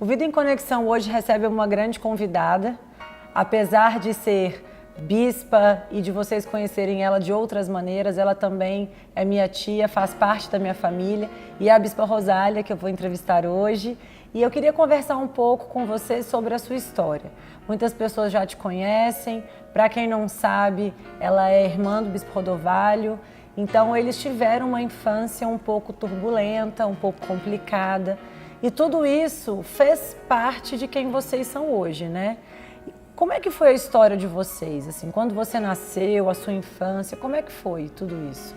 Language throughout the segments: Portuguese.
O Vida em Conexão hoje recebe uma grande convidada, apesar de ser bispa e de vocês conhecerem ela de outras maneiras, ela também é minha tia, faz parte da minha família, e é a Bispa Rosália, que eu vou entrevistar hoje. E eu queria conversar um pouco com você sobre a sua história. Muitas pessoas já te conhecem, para quem não sabe, ela é irmã do Bispo Rodovalho, então eles tiveram uma infância um pouco turbulenta, um pouco complicada, e tudo isso fez parte de quem vocês são hoje, né? Como é que foi a história de vocês, assim, quando você nasceu, a sua infância, como é que foi tudo isso?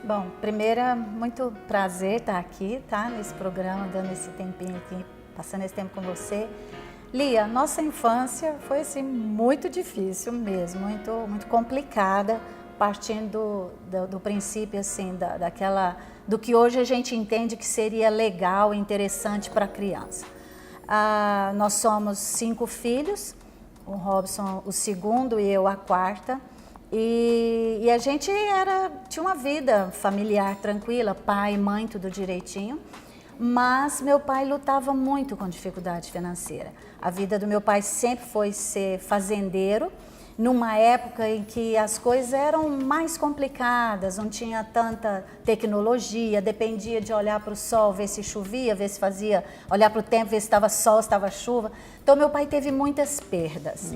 Bom, primeiro, muito prazer estar aqui, tá? Nesse programa, dando esse tempinho aqui, passando esse tempo com você. Lia, nossa infância foi, assim, muito difícil mesmo, muito complicada, partindo do princípio, assim, do que hoje a gente entende que seria legal e interessante para a criança. Nós somos 5 filhos, o Robson o segundo e eu a quarta, e a gente tinha uma vida familiar tranquila, pai, mãe, tudo direitinho, mas meu pai lutava muito com dificuldade financeira. A vida do meu pai sempre foi ser fazendeiro, numa época em que as coisas eram mais complicadas, não tinha tanta tecnologia, dependia de olhar para o sol, ver se chovia, ver se fazia, olhar para o tempo, ver se estava sol, se estava chuva. Então meu pai teve muitas perdas.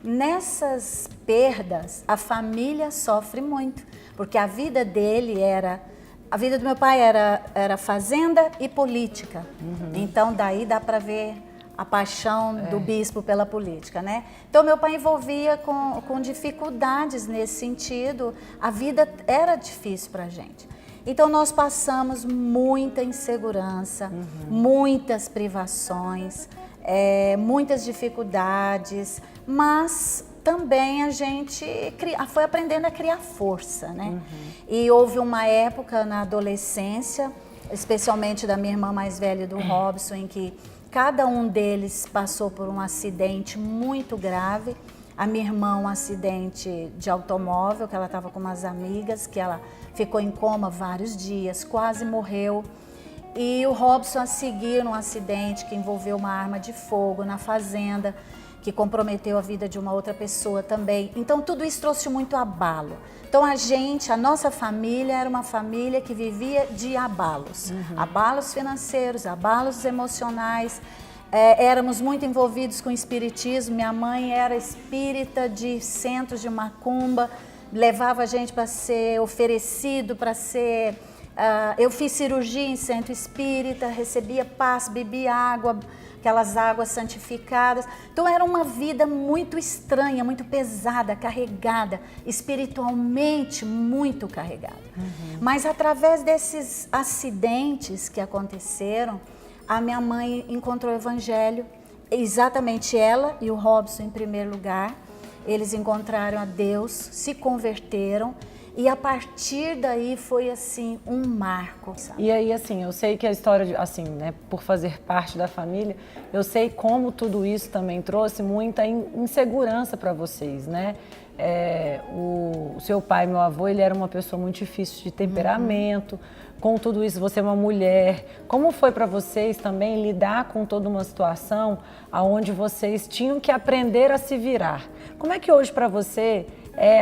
Nessas perdas, a família sofre muito, porque a vida do meu pai era fazenda e política. Então daí dá para ver a paixão do bispo pela política, né? Então, meu pai envolvia com dificuldades nesse sentido, a vida era difícil para a gente. Então, nós passamos muita insegurança, muitas privações, muitas dificuldades, mas também a gente foi aprendendo a criar força, né? E houve uma época na adolescência, especialmente da minha irmã mais velha e do Robson, em que cada um deles passou por um acidente muito grave. A minha irmã, um acidente de automóvel, que ela estava com umas amigas, que ela ficou em coma vários dias, quase morreu. E o Robson a seguir um acidente que envolveu uma arma de fogo na fazenda, que comprometeu a vida de uma outra pessoa também. Então tudo isso trouxe muito abalo. Então a nossa família era uma família que vivia de abalos. Abalos financeiros, abalos emocionais. Éramos muito envolvidos com o espiritismo. Minha mãe era espírita de centros de macumba, levava a gente para ser oferecido, para ser... eu fiz cirurgia em centro espírita, recebia passe, bebia água, aquelas águas santificadas. Então era uma vida muito estranha, muito pesada, carregada, espiritualmente muito carregada. Mas através desses acidentes que aconteceram, a minha mãe encontrou o evangelho, exatamente ela e o Robson em primeiro lugar. Eles encontraram a Deus, se converteram. E a partir daí foi assim um marco, sabe? E aí, assim, eu sei que a história, assim, né, por fazer parte da família, eu sei como tudo isso também trouxe muita insegurança para vocês, né? O seu pai, meu avô, ele era uma pessoa muito difícil de temperamento. Com tudo isso, você é uma mulher. Como foi para vocês também lidar com toda uma situação onde vocês tinham que aprender a se virar? Como é que hoje para você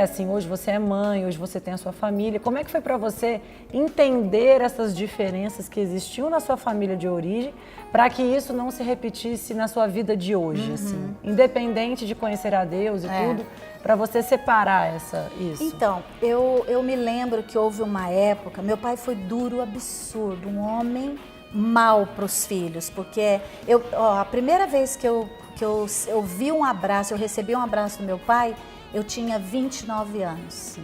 assim, hoje você é mãe, hoje você tem a sua família. Como é que foi para você entender essas diferenças que existiam na sua família de origem para que isso não se repetisse na sua vida de hoje, assim? Independente de conhecer a Deus e tudo, para você separar isso. Então, eu me lembro que houve uma época, meu pai foi duro, absurdo, um homem mau para os filhos, porque a primeira vez que eu vi um abraço, eu recebi um abraço do meu pai, eu tinha 29 anos,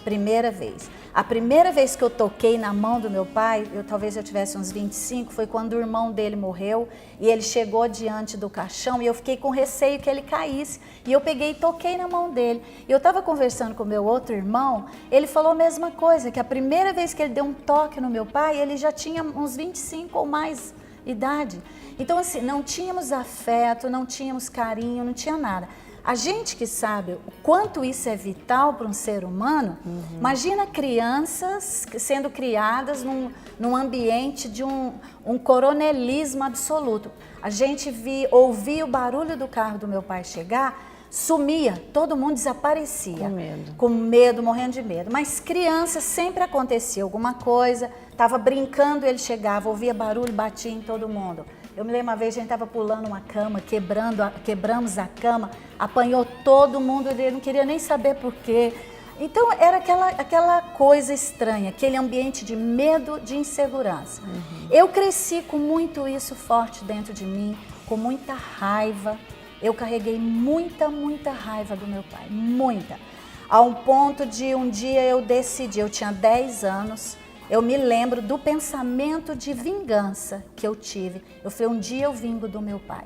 primeira vez. A primeira vez que eu toquei na mão do meu pai, talvez eu tivesse uns 25, foi quando o irmão dele morreu e ele chegou diante do caixão e eu fiquei com receio que ele caísse. E eu peguei e toquei na mão dele. E eu estava conversando com o meu outro irmão, ele falou a mesma coisa, que a primeira vez que ele deu um toque no meu pai, ele já tinha uns 25 ou mais idade. Então assim, não tínhamos afeto, não tínhamos carinho, não tinha nada. A gente que sabe o quanto isso é vital para um ser humano, imagina crianças sendo criadas num ambiente de um coronelismo absoluto. A gente ouvia o barulho do carro do meu pai chegar, sumia, todo mundo desaparecia. Com medo, morrendo de medo. Mas criança sempre acontecia alguma coisa, estava brincando, ele chegava, ouvia barulho, batia em todo mundo. Eu me lembro uma vez, a gente estava pulando uma cama, quebramos a cama, apanhou todo mundo, ele não queria nem saber por quê. Então era aquela coisa estranha, aquele ambiente de medo, de insegurança. Eu cresci com muito isso forte dentro de mim, com muita raiva. Eu carreguei muita raiva do meu pai, muita. A um ponto de um dia eu decidi, eu tinha 10 anos, eu me lembro do pensamento de vingança que eu tive. Eu falei, um dia eu vingo do meu pai.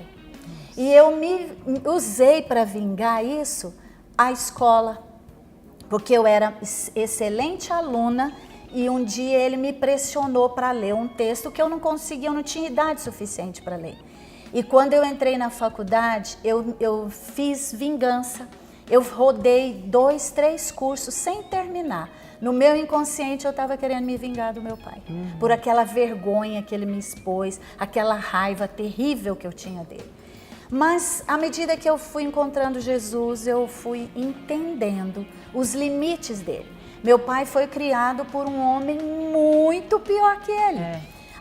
E eu me usei para vingar isso a escola, porque eu era excelente aluna e um dia ele me pressionou para ler um texto que eu não conseguia, eu não tinha idade suficiente para ler. E quando eu entrei na faculdade, eu fiz vingança. Eu rodei 2, 3 cursos sem terminar. No meu inconsciente eu estava querendo me vingar do meu pai. Por aquela vergonha que ele me expôs, aquela raiva terrível que eu tinha dele. Mas à medida que eu fui encontrando Jesus, eu fui entendendo os limites dele. Meu pai foi criado por um homem muito pior que ele.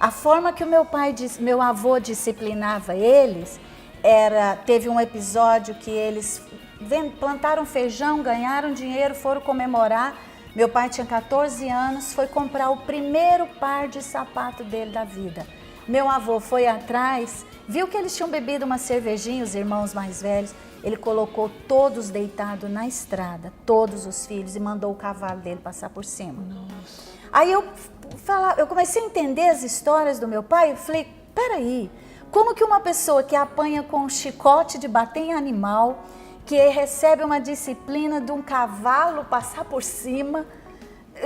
A forma que o meu avô disciplinava eles, teve um episódio que eles plantaram feijão, ganharam dinheiro, foram comemorar. Meu pai tinha 14 anos, foi comprar o primeiro par de sapato dele da vida. Meu avô foi atrás, viu que eles tinham bebido uma cervejinha, os irmãos mais velhos. Ele colocou todos deitados na estrada, todos os filhos, e mandou o cavalo dele passar por cima. Nossa. Aí eu comecei a entender as histórias do meu pai. Eu falei, peraí, como que uma pessoa que apanha com um chicote de bater em animal, que recebe uma disciplina de um cavalo passar por cima,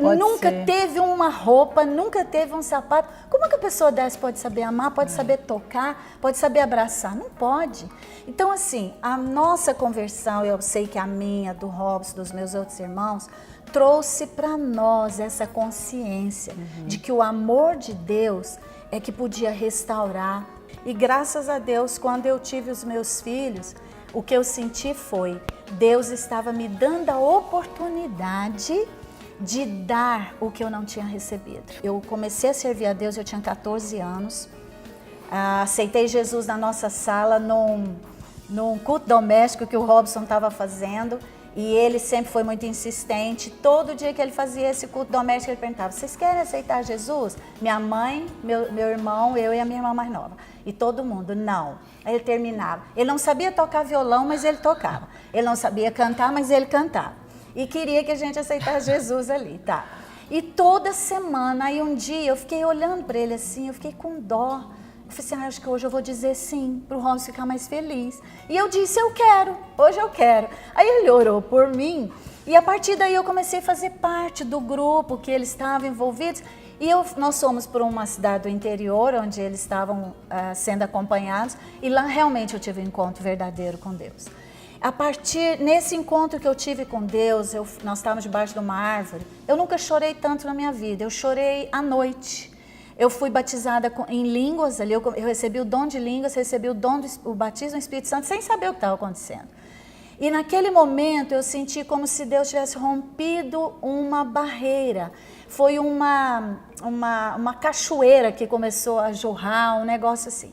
nunca teve uma roupa, nunca teve um sapato. Como que a pessoa dessa pode saber amar, pode saber tocar, pode saber abraçar? Não pode. Então, assim, a nossa conversão, eu sei que a minha, do Robson, dos meus outros irmãos, trouxe para nós essa consciência de que o amor de Deus é que podia restaurar. E graças a Deus, quando eu tive os meus filhos, o que eu senti foi, Deus estava me dando a oportunidade de dar o que eu não tinha recebido. Eu comecei a servir a Deus, eu tinha 14 anos, aceitei Jesus na nossa sala, num culto doméstico que o Robson estava fazendo, e ele sempre foi muito insistente. Todo dia que ele fazia esse culto doméstico, ele perguntava, vocês querem aceitar Jesus? Minha mãe, meu irmão, eu e a minha irmã mais nova. E todo mundo, não. Aí ele terminava. Ele não sabia tocar violão, mas ele tocava. Ele não sabia cantar, mas ele cantava. E queria que a gente aceitasse Jesus ali, tá? E toda semana, aí um dia eu fiquei olhando para ele assim, eu fiquei com dó. Eu falei assim, acho que hoje eu vou dizer sim, para o Robson ficar mais feliz. E eu disse, eu quero, hoje eu quero. Aí ele orou por mim e a partir daí eu comecei a fazer parte do grupo que eles estavam envolvidos. E nós fomos para uma cidade do interior, onde eles estavam sendo acompanhados. E lá realmente eu tive um encontro verdadeiro com Deus. Nesse encontro que eu tive com Deus, nós estávamos debaixo de uma árvore. Eu nunca chorei tanto na minha vida, eu chorei à noite. Eu fui batizada em línguas, ali eu recebi o dom de línguas, recebi o batismo no Espírito Santo, sem saber o que estava acontecendo. E naquele momento eu senti como se Deus tivesse rompido uma barreira. Foi uma cachoeira que começou a jorrar, um negócio assim.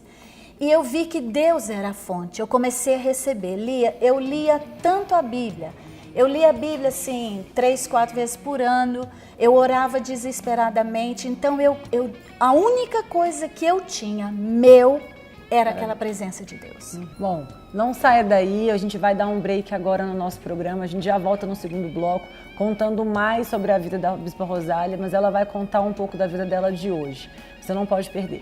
E eu vi que Deus era a fonte, eu comecei a receber. Eu lia tanto a Bíblia. Eu lia a Bíblia assim 3, 4 vezes por ano, eu orava desesperadamente, então a única coisa que eu tinha, era aquela presença de Deus. Bom, não saia daí, a gente vai dar um break agora no nosso programa, a gente já volta no segundo bloco, contando mais sobre a vida da Bispa Rosália, mas ela vai contar um pouco da vida dela de hoje, você não pode perder.